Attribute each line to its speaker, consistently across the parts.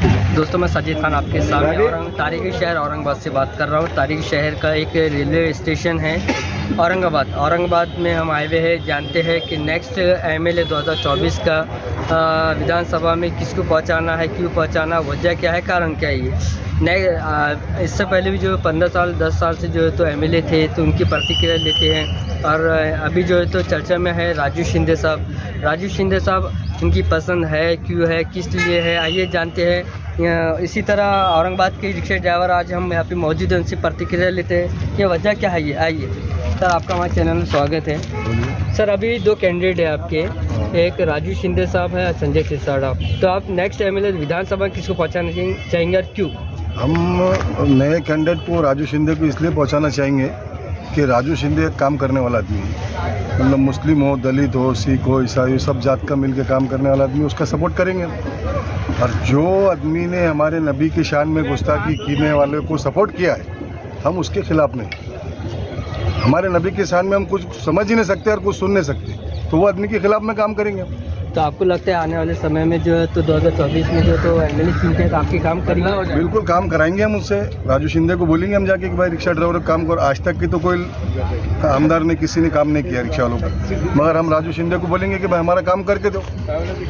Speaker 1: दोस्तों मैं साजिद खान आपके सामने तारीखी शहर औरंगाबाद से बात कर रहा हूँ। तारीखी शहर का एक रेलवे स्टेशन है औरंगाबाद में हम आए हुए हैं। जानते हैं कि नेक्स्ट एमएलए 2024 का विधानसभा में किसको पहुँचाना है, क्यों पहुँचाना, वजह क्या है, कारण क्या है ये। इससे पहले भी जो 15 साल 10 साल से जो है तो एमएलए थे तो उनकी प्रतिक्रिया लेते हैं। और अभी जो है तो चर्चा में है राजू शिंदे साहब उनकी पसंद है, क्यों है, किस लिए है, आइए जानते हैं। इसी तरह औरंगाबाद के रिक्शा ड्राइवर आज हम यहाँ पे मौजूद हैं, उनसे प्रतिक्रिया लेते हैं कि वजह क्या है ये। आइए सर, आपका हमारे चैनल में स्वागत है। सर अभी दो कैंडिडेट है आपके, एक राजू शिंदे साहब है और संजय सिरसाट। तो आप नेक्स्ट एमएलए विधानसभा किसको पहुँचाना चाहेंगे और क्यों?
Speaker 2: हम नए कैंडिडेट को राजू शिंदे को इसलिए पहुँचाना चाहेंगे कि राजू शिंदे एक काम करने वाला आदमी है। मतलब मुस्लिम हो, दलित हो, सिख हो, ईसाई हो, सब जात का मिलकर काम करने वाला आदमी, उसका सपोर्ट करेंगे। और जो आदमी ने हमारे नबी की शान में गुस्ताखी करने वाले को सपोर्ट किया है, हम उसके खिलाफ नहीं। हमारे नबी की शान में हम कुछ समझ ही नहीं सकते और कुछ सुन नहीं सकते, तो वो आदमी के खिलाफ में काम करेंगे।
Speaker 1: तो आपको लगता है आने वाले समय में जो है तो 2024 में जो तो एमएलए चुनते हैं तो आपके काम करेंगे?
Speaker 2: बिल्कुल काम कराएंगे हम उससे। राजू शिंदे को बोलेंगे हम जाके कि भाई रिक्शा ड्राइवर का काम करो। आज तक की तो कोई आमदार ने किसी ने काम नहीं किया रिक्शा वालों का, मगर हम राजू शिंदे को बोलेंगे कि भाई हमारा काम करके दो,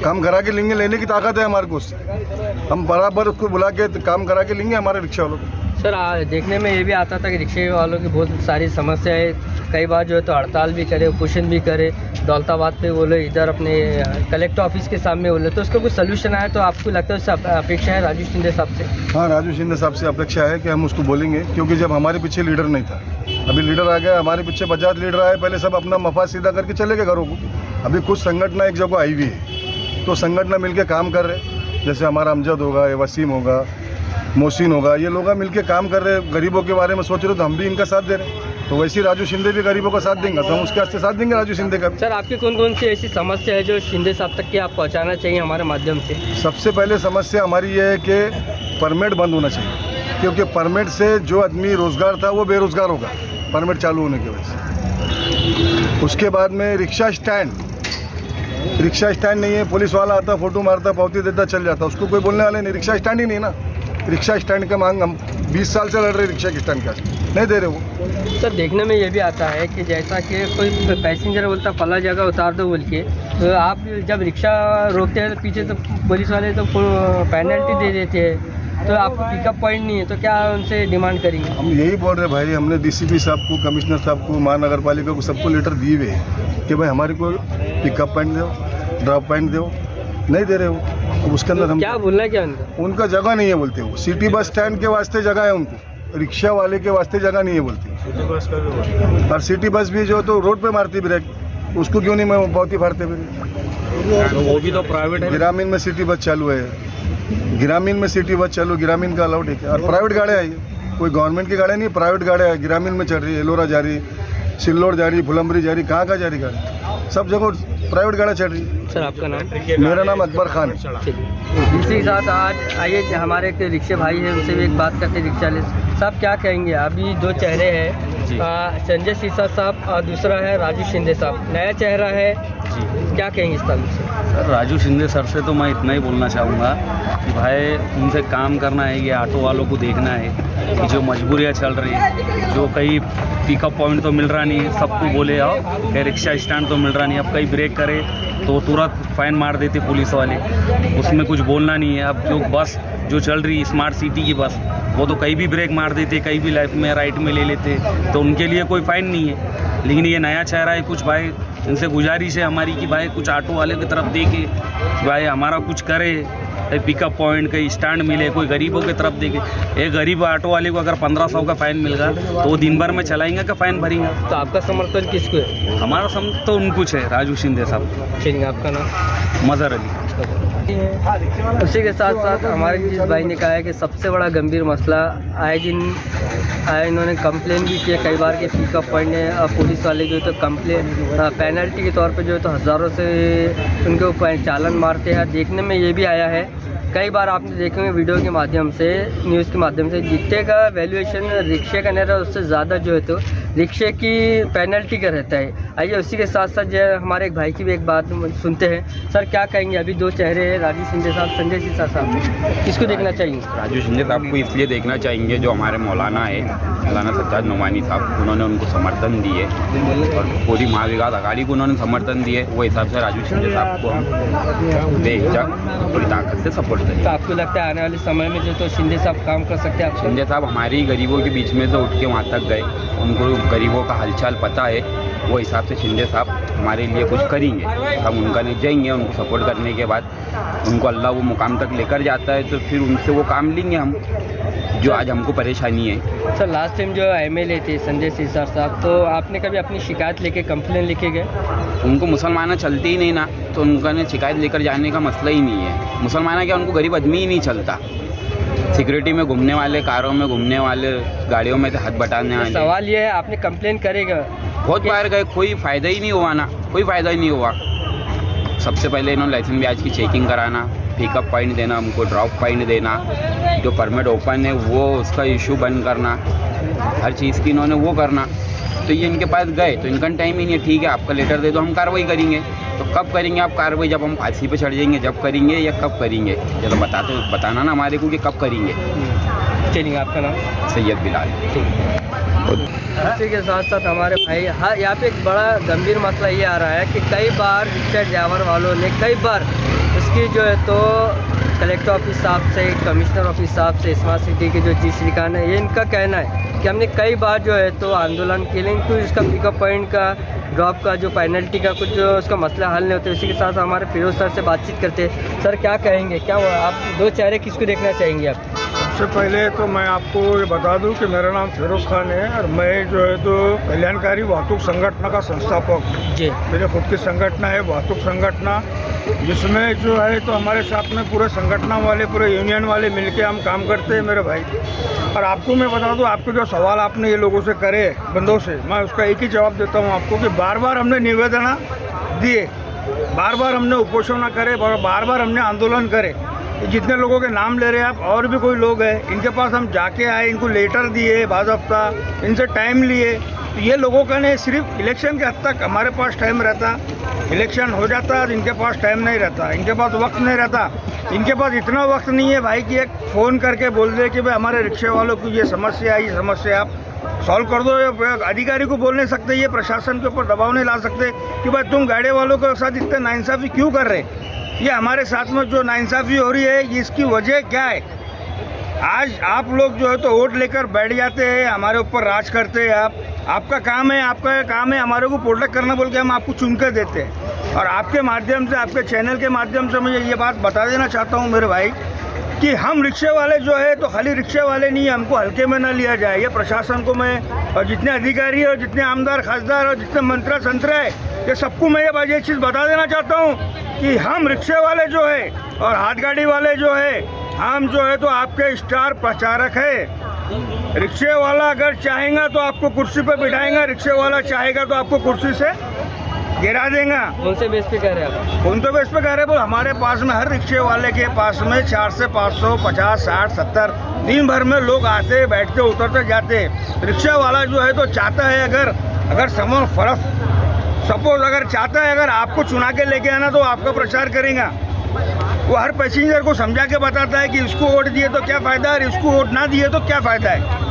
Speaker 2: काम करा के लेंगे। लेने की ताकत है हमारे को उससे, हम बराबर उसको बुला के काम करा के लेंगे हमारे रिक्शा वालों को।
Speaker 1: सर देखने में ये भी आता था कि रिक्शे वालों की बहुत सारी समस्याएं, कई बार जो है तो हड़ताल भी करे, ऑपरेशन भी करे, दौलताबाद पे बोले, इधर अपने कलेक्टर ऑफिस के सामने बोले, तो उसका कुछ सोल्यूशन आया तो आपको लगता है उससे अपेक्षा है राजू शिंदे साहब से?
Speaker 2: हाँ, राजू शिंदे साहब से अपेक्षा है कि हम उसको बोलेंगे, क्योंकि जब हमारे पीछे लीडर नहीं था, अभी लीडर आ गया। हमारे पीछे 50 लीडर आए, पहले सब अपना मफाद सीधा करके चले गए घरों को। अभी कुछ संगठन एक जगह आई हुई है, तो संगठन मिलकर काम कर रहे, जैसे हमारा अमजद होगा, वसीम होगा, मोहसिन होगा, ये लोग मिलके काम कर रहे, गरीबों के बारे में सोच रहे, तो हम भी इनका साथ दे रहे हैं। तो वैसे ही राजू शिंदे भी गरीबों का साथ देंगे, तो हम उसके वास्ते साथ देंगे राजू शिंदे का।
Speaker 1: सर आपकी कौन कौन सी ऐसी समस्या है जो शिंदे साहब तक की आप पहुंचाना चाहिए हमारे माध्यम से? सबसे
Speaker 2: पहले समस्या हमारी ये है कि परमिट बंद होना चाहिए, क्योंकि परमिट से जो आदमी रोज़गार था वो बेरोज़गार होगा परमिट चालू होने की वजह से। उसके बाद में रिक्शा स्टैंड नहीं है, पुलिस वाला आता, फ़ोटो मारता, पावती देता, चल जाता, उसको कोई बोलने वाले नहीं। रिक्शा स्टैंड ही नहीं ना, रिक्शा स्टैंड का मांग हम 20 साल से लड़ रहे, रिक्शा के स्टैंड का नहीं दे रहे वो।
Speaker 1: सर देखने में ये भी आता है कि जैसा कि कोई पैसेंजर बोलता फला जगह उतार दो बोल के, तो आप जब रिक्शा रोकते हैं तो पीछे से पुलिस वाले तो पेनल्टी दे देते हैं, तो आपको पिकअप पॉइंट नहीं है, तो क्या उनसे डिमांड करेंगे?
Speaker 2: हम यही बोल रहे भाई, हमने डीसीपी साहब को, कमिश्नर साहब को, महानगर पालिका को, सबको लेटर दिए हुए हैं कि भाई हमारे को पिकअप पॉइंट दो, ड्रॉप पॉइंट दो, नहीं दे रहे हो। उसके अंदर हम
Speaker 1: क्या बोलना है, क्या
Speaker 2: उनका जगह नहीं है बोलते हो। सिटी बस स्टैंड के वास्ते जगह है उनको, रिक्शा वाले के वास्ते जगह नहीं है बोलते। सिटी बस का भी, और सिटी बस भी जो तो रोड पे मारती ब्रेक, उसको क्यों नहीं मैं बहुत ही फाड़ते ब्रेक?
Speaker 1: तो वो भी तो प्राइवेट है।
Speaker 2: ग्रामीण में सिटी बस चालू है, ग्रामीण में सिटी बस चालू, ग्रामीण का अलाउड है। और प्राइवेट गाड़ियाँ है, कोई गवर्नमेंट की गाड़ियाँ नहीं, प्राइवेट गाड़ियाँ है, ग्रामीण में चल रही है। एलोरा जा रही, सिल्लोड जा रही, फुलंबरी जा रही, कहाँ जा रही गाड़ी, सब जगह प्राइवेट गाड़ी चल रही है।
Speaker 1: सर आपका नाम?
Speaker 2: मेरा नाम अकबर खान है।
Speaker 1: इसी के साथ आज आइए हमारे एक रिक्शे भाई हैं, उनसे भी एक बात करते हैं। रिक्शा साहब क्या कहेंगे? अभी दो चेहरे हैं, संजय सिरसाट साहब और दूसरा है राजू शिंदे साहब, नया चेहरा है जी, क्या कहेंगे इस ताल्लुक से?
Speaker 3: सर राजू शिंदे सर से तो मैं इतना ही बोलना चाहूँगा कि भाई उनसे काम करना है, ये ऑटो वालों को देखना है कि जो मजबूरियाँ चल रही है, जो कहीं पिकअप पॉइंट तो मिल रहा नहीं है, सबको बोले आओ, कहीं रिक्शा स्टैंड तो मिल रहा नहीं, अब कहीं ब्रेक करे तो तुरंत फाइन मार देते पुलिस वाले, उसमें कुछ बोलना नहीं है। अब जो बस जो चल रही है स्मार्ट सिटी की बस, वो तो कहीं भी ब्रेक मार देते, कहीं भी लेफ्ट में राइट में ले लेते, तो उनके लिए कोई फ़ाइन नहीं है। लेकिन ये नया चेहरा है, कुछ भाई इनसे गुजारिश है हमारी कि भाई कुछ ऑटो वाले की तरफ देखे, भाई हमारा कुछ करे, कहीं पिकअप पॉइंट, कहीं स्टैंड मिले, कोई गरीबों की तरफ देखे। एक गरीब ऑटो वाले को अगर 1500 का फ़ाइन मिल गया तो वो दिन भर में चलाएंगे का फ़ाइन भरेंगे।
Speaker 1: तो आपका समर्थन किसको है?
Speaker 3: हमारा समर्थन तो उनको है, राजू शिंदे साहब।
Speaker 1: ठीक है, आपका नाम?
Speaker 3: मज़हर अली।
Speaker 1: उसी के साथ साथ हमारे जिस भाई ने कहा है कि सबसे बड़ा गंभीर मसला आए दिन इन्होंने कंप्लेन भी किया कई बार के पिकअप पॉइंट है, पुलिस वाले जो तो कंप्लेन पेनल्टी के तौर पे जो है तो हज़ारों से उनके ऊपर चालान मारते हैं। देखने में ये भी आया है कई बार आपने देखेंगे वीडियो के माध्यम से, न्यूज़ के माध्यम से, जितने का वैल्यूएशन रिक्शे का नहीं रहा उससे ज़्यादा जो है तो रिक्शे की पेनल्टी का रहता है। आइए उसी के साथ साथ जो हमारे एक भाई की भी एक बात सुनते हैं। सर क्या कहेंगे, अभी दो चेहरे हैं, राजू शिंदे साहब, संजय सिरसा साहब, किसको देखना चाहिए?
Speaker 4: राजू शिंदे साहब को इसलिए देखना चाहेंगे जो हमारे मौलाना है, मौलाना सज्जाद नोमानी साहब, उन्होंने उनको समर्थन दिए और पूरी महाविकास अघाड़ी को उन्होंने समर्थन दिए। वो हिसाब से राजू शिंदे साहब को हम बेहिचक पूरी ताकत से सपोर्ट करेंगे।
Speaker 1: तो आपको लगता है आने वाले समय में जो तो शिंदे साहब काम कर सकते हैं?
Speaker 4: शिंदे साहब हमारी गरीबों के बीच में से उठ के वहाँ तक गए, उनको गरीबों का हालचाल पता है, वो हिसाब से शिंदे साहब हमारे लिए कुछ करेंगे। हम उनका नहीं जाएंगे, उनको सपोर्ट करने के बाद उनको अल्लाह वो मुकाम तक लेकर जाता है तो फिर उनसे वो काम लेंगे हम, जो आज हमको परेशानी है।
Speaker 1: सर लास्ट टाइम जो एमएलए थे संजय सिरसा साहब, तो आपने कभी अपनी शिकायत लेके कंप्लेन लेके गए?
Speaker 4: उनको मुसलमाना चलते ही नहीं ना, तो उनका ने शिकायत लेकर जाने का मसला ही नहीं है। मुसलमाना क्या, उनको गरीब आदमी ही नहीं चलता। सिक्योरिटी में घूमने वाले, कारों में घूमने वाले, गाड़ियों में से हाथ बटाने वाले।
Speaker 1: सवाल ये है आपने कंप्लेन करेगा?
Speaker 4: बहुत बार गए, कोई फ़ायदा ही नहीं हुआ ना, कोई फ़ायदा ही नहीं हुआ। सबसे पहले इन्होंने लाइसेंस ब्याज की चेकिंग कराना, पिकअप पॉइंट देना, हमको ड्रॉप पॉइंट देना, जो परमिट ओपन है वो उसका इशू बंद करना, हर चीज़ की इन्होंने वो करना। तो ये इनके पास गए तो इनका टाइम ही नहीं है। ठीक है आपका लेटर दे दो, हम कार्रवाई करेंगे। तो कब करेंगे आप कार्रवाई? जब हम फांसी पे चढ़ जाएंगे जब करेंगे, या कब करेंगे? ये तो बताना ना हमारे को कि कब करेंगे।
Speaker 1: चलिए, आपका नाम?
Speaker 4: सैयद बिलाल।
Speaker 1: इसी के साथ साथ हमारे भाई, हाँ, यहाँ पे एक बड़ा गंभीर मसला ये आ रहा है कि कई बार रिक्शा ड्राइवर वालों ने कई बार इसकी जो है तो कलेक्टर ऑफिस साहब से, कमिश्नर ऑफिस साहब से, स्मार्ट सिटी के जो जी श्रीकांत है, ये इनका कहना है कि हमने कई बार जो है तो आंदोलन के लिए तो इसका पिकअप पॉइंट का, ड्रॉप का, जो पेनल्टी का कुछ जो उसका मसला हल नहीं होता। इसी के साथ हमारे फिरोज सर से बातचीत करते हैं। सर क्या कहेंगे, क्या हुआ, आप दो चेहरे किसको देखना चाहेंगे आप?
Speaker 5: सबसे पहले तो मैं आपको ये बता दूं कि मेरा नाम फिरोज़ खान है और मैं जो है तो कल्याणकारी वाहतुक संगठन का संस्थापक। जी, मेरे खुद की संगठन है वाहतुक संगठन, जिसमें जो है तो हमारे साथ में पूरे संगठन वाले, पूरे यूनियन वाले मिलके हम काम करते हैं मेरे भाई। और आपको मैं बता दूं, आपके जो सवाल आपने ये लोगों से करे, बंदों से, मैं उसका एक ही जवाब देता हूँ आपको कि बार बार हमने निवेदन दिए, बार बार हमने उपोषण करे, बार बार हमने आंदोलन करे। जितने लोगों के नाम ले रहे हैं आप, और भी कोई लोग हैं, इनके पास हम जाके आए, इनको लेटर दिए बाज़ाब्ता, इनसे टाइम लिए। तो ये लोगों का नहीं, सिर्फ इलेक्शन के हद तक हमारे पास टाइम रहता, इलेक्शन हो जाता है इनके पास टाइम नहीं रहता, इनके पास वक्त नहीं रहता। इनके पास इतना वक्त नहीं है भाई कि एक फ़ोन करके बोल दे कि भाई हमारे रिक्शे वालों की ये समस्या है, ये समस्या आप सॉल्व कर दो। अधिकारी को बोल नहीं सकते, ये प्रशासन के ऊपर दबाव नहीं ला सकते कि भाई तुम गाड़ी वालों के साथ इतने नाइंसाफ़ी क्यों कर रहे। ये हमारे साथ में जो नाइंसाफ़ी हो रही है, इसकी वजह क्या है? आज आप लोग जो है तो वोट लेकर बैठ जाते हैं, हमारे ऊपर राज करते हैं। आपका काम है हमारे को प्रोटेक्ट करना बोल के हम आपको चुन कर देते हैं। और आपके माध्यम से, आपके चैनल के माध्यम से मैं ये बात बता देना चाहता हूँ मेरे भाई कि हम रिक्शे वाले जो है तो खाली रिक्शे वाले नहीं, हमको हल्के में ना लिया जाए। ये प्रशासन को मैं, और जितने अधिकारी और जितने आमदार खासदार और जितने मंत्रा संतरा है, ये सबको मैं ये चीज़ बता देना चाहता हूँ कि हम रिक्शे वाले जो है और हाथ गाड़ी वाले जो है, हम जो है तो आपके स्टार प्रचारक है। रिक्शे वाला अगर चाहेगा तो आपको कुर्सी पर बिठाएगा, रिक्शे वाला चाहेगा तो आपको कुर्सी से गिरा देगा।
Speaker 1: कौन से बेस पे कह रहे हैं आप?
Speaker 5: कौन से बेस पे कह रहे हैं? बोल, हमारे पास में हर रिक्शे वाले के पास में 4 से 500, 50, 60, 70 दिन भर में लोग आते, बैठते, उतरते जाते। रिक्शा वाला जो है तो चाहता है, अगर समझ फर्क सपोज अगर चाहता है, अगर आपको चुना के लेके आना तो आपका प्रचार करेगा। वो हर पैसेंजर को समझा के बताता है कि इसको वोट दिए तो क्या फ़ायदा है और इसको वोट ना दिए तो क्या फ़ायदा है।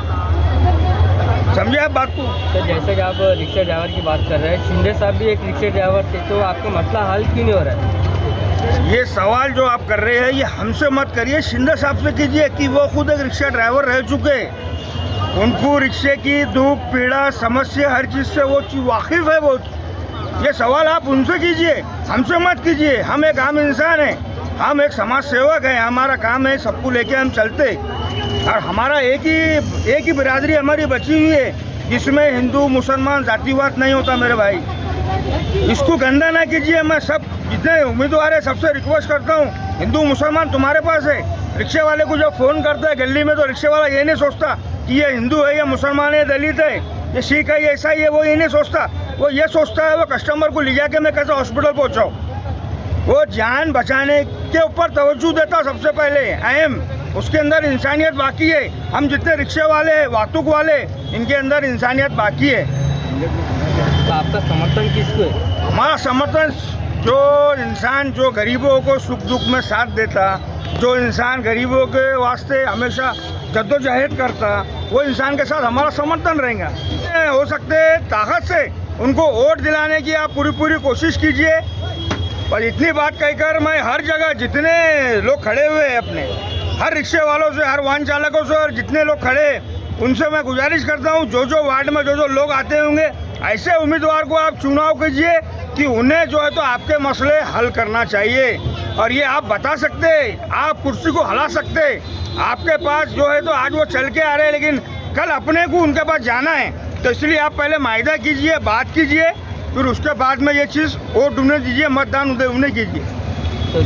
Speaker 5: समझे आप बात को?
Speaker 1: तो जैसे कि आप रिक्शा ड्राइवर की बात कर रहे हैं, शिंदे साहब भी एक रिक्शा ड्राइवर थे, तो आपका मसला हल क्यों नहीं हो रहा है?
Speaker 5: ये सवाल जो आप कर रहे हैं ये हमसे मत करिए, शिंदे साहब से कीजिए कि वो खुद एक रिक्शा ड्राइवर रह चुके, उनको रिक्शे की दुख पीड़ा समस्या हर चीज़ से वो वाकिफ़ है। वो ये सवाल आप उनसे कीजिए, हमसे मत कीजिए। हम एक आम इंसान हैं, हम एक समाज सेवक हैं, हमारा काम है सबको लेके हम चलते, और हमारा एक ही बिरादरी हमारी बची हुई है जिसमें हिंदू मुसलमान जातिवाद नहीं होता मेरे भाई। इसको गंदा ना कीजिए। मैं सब जितने उम्मीदवार है सबसे रिक्वेस्ट करता हूँ, हिंदू मुसलमान तुम्हारे पास है। रिक्शे वाले को जब फ़ोन करता है गली में तो रिक्शे वाला ये नहीं सोचता कि ये हिंदू है, ये मुसलमान है, दलित है, ये सिख है, ये ईसाई है, वो ये नहीं सोचता। वो ये सोचता है वो कस्टमर को ले जाके मैं कैसे हॉस्पिटल पहुँचाऊँ। वो जान बचाने के ऊपर तवज्जो देता सबसे पहले अहम। उसके अंदर इंसानियत बाकी है। हम जितने रिक्शे वाले वाहतूक वाले इनके अंदर इंसानियत बाकी है।
Speaker 1: तो आपका समर्थन किसको है?
Speaker 5: हमारा समर्थन जो इंसान जो गरीबों को सुख दुख में साथ देता, जो इंसान गरीबों के वास्ते हमेशा जद्दोजहद करता, वो इंसान के साथ हमारा समर्थन रहेगा। हो सकते ताकत से उनको वोट दिलाने की आप पूरी कोशिश कीजिए। पर इतनी बात कहकर मैं हर जगह जितने लोग खड़े हुए हैं अपने हर रिक्शे वालों से, हर वाहन चालकों से और जितने लोग खड़े उनसे मैं गुजारिश करता हूँ, जो वार्ड में जो लोग आते होंगे ऐसे उम्मीदवार को आप चुनाव कीजिए कि उन्हें जो है तो आपके मसले हल करना चाहिए। और ये आप बता सकते, आप कुर्सी को हिला सकते, आपके पास जो है तो आज वो चल के आ रहे हैं लेकिन कल अपने को उनके पास जाना है, तो इसलिए आप पहले मायदा कीजिए, बात कीजिए, फिर उसके बाद में ये चीज़ वोट उन्हें दीजिए, मतदान उन्हें कीजिए।
Speaker 1: तो